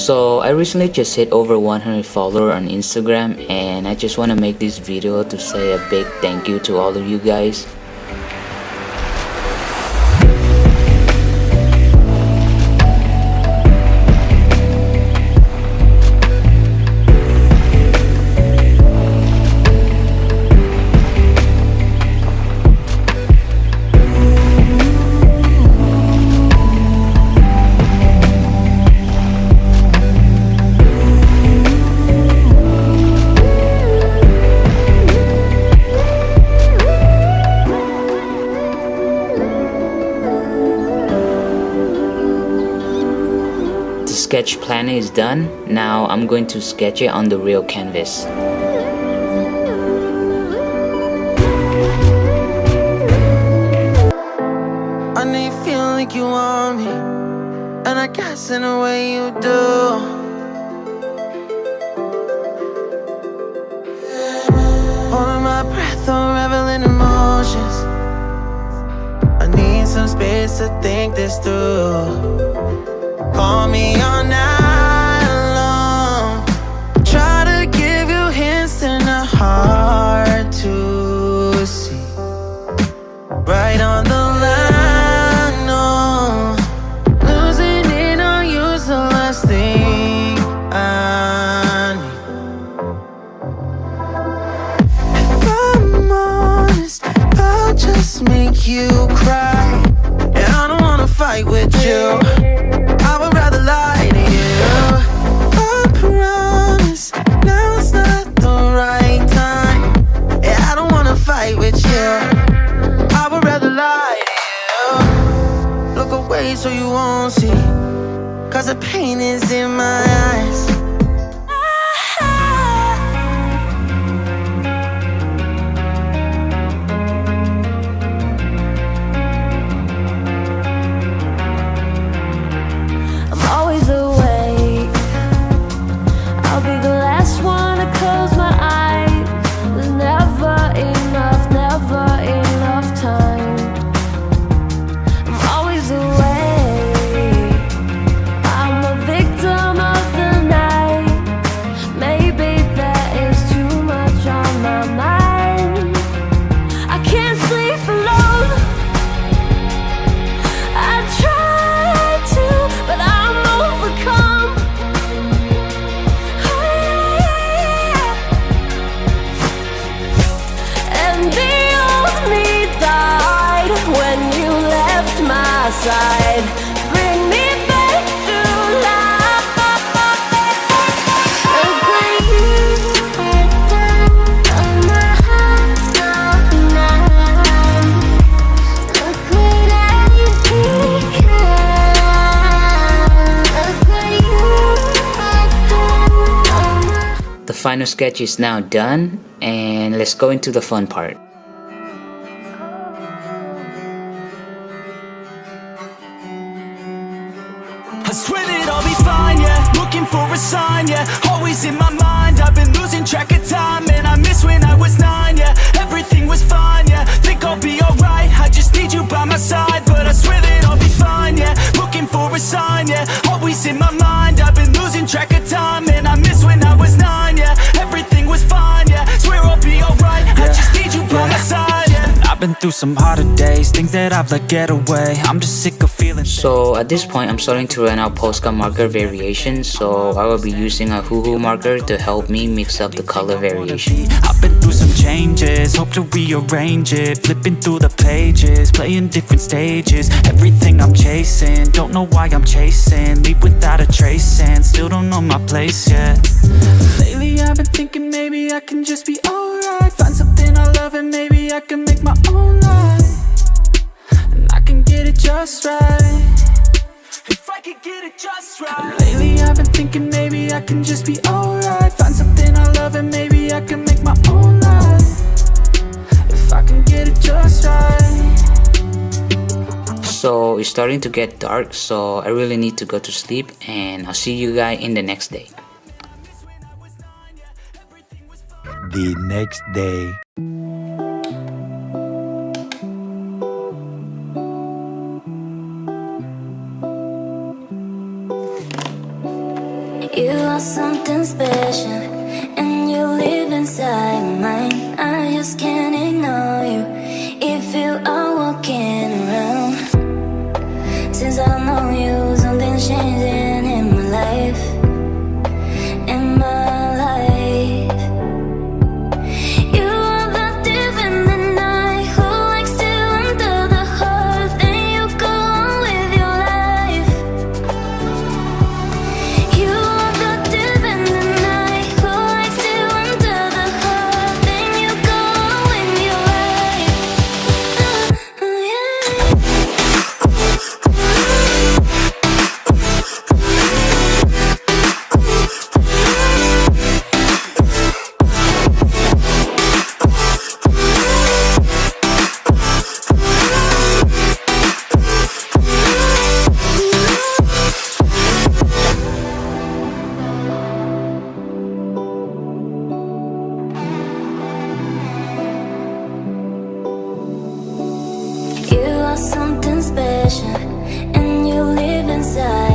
So I recently just hit over 100 followers on Instagram, and I just want to make this video to say a big thank you to all of you guys. Sketch planner is done. Now I'm going to sketch it on the real canvas. I know you feel like you want me, and I guess in a way you do. Holding my breath, unraveling emotions. I need some space to think this through. Call me all night long. Try to give you hints and a hard to see. Right on the line, no. Losing it on you's the last thing I need. If I'm honest, I'll just make you cry. And I don't wanna fight with you. I would rather lie to you. I promise now's not the right time. Yeah, I don't wanna fight with you. I would rather lie to you. Look away so you won't see, 'cause the pain is in my eyes. Side. Bring me back to life. Look what you have done on my heart tonight. Look what I become. Look what you have done on my... The final sketch is now done, and let's go into the fun part. I swear that I'll be fine, yeah. Looking for a sign, yeah. Always in my mind, I've been losing track of time. And I miss when I was 9, yeah. Everything was fine, yeah. Think I'll be alright, I just need you by my side. But I swear that I'll be fine, yeah. Looking for a sign, yeah. Always in my mind, I've been losing track of time. And I miss when I was 9, yeah. Everything was fine, yeah. Swear I'll be alright, I just need you by my side, yeah. I've been through some harder days, things that I've let get away. I'm just sick of feeling. So at this point, I'm starting to run out Posca marker variations, so I will be using a Ohuhu marker to help me mix up the color variation. I've been through some changes, hope to rearrange it. Flipping through the pages, playing different stages. Everything I'm chasing, don't know why I'm chasing. Leave without a trace and still don't know my place yet. Lately I've been thinking maybe I can just be alright. Find something I love and maybe I can make my own life. And I can get it just right. If I could get it just right. Lately I've been thinking maybe I can just be alright. Find something I love and maybe I can make my own life. If I can get it just right. So it's starting to get dark, so I really need to go to sleep, and I'll see you guys in the next day. The next day. You are something special, and you live inside my mind. I just can't ignore you if you are walking around. Since I don't know you, something's changing in my life. In my life, you are the thief in the night who likes to enter the heart. Then you go on with your life. You are the thief in the night who likes to enter the heart. Then you go on with your life. You are something special, and you live inside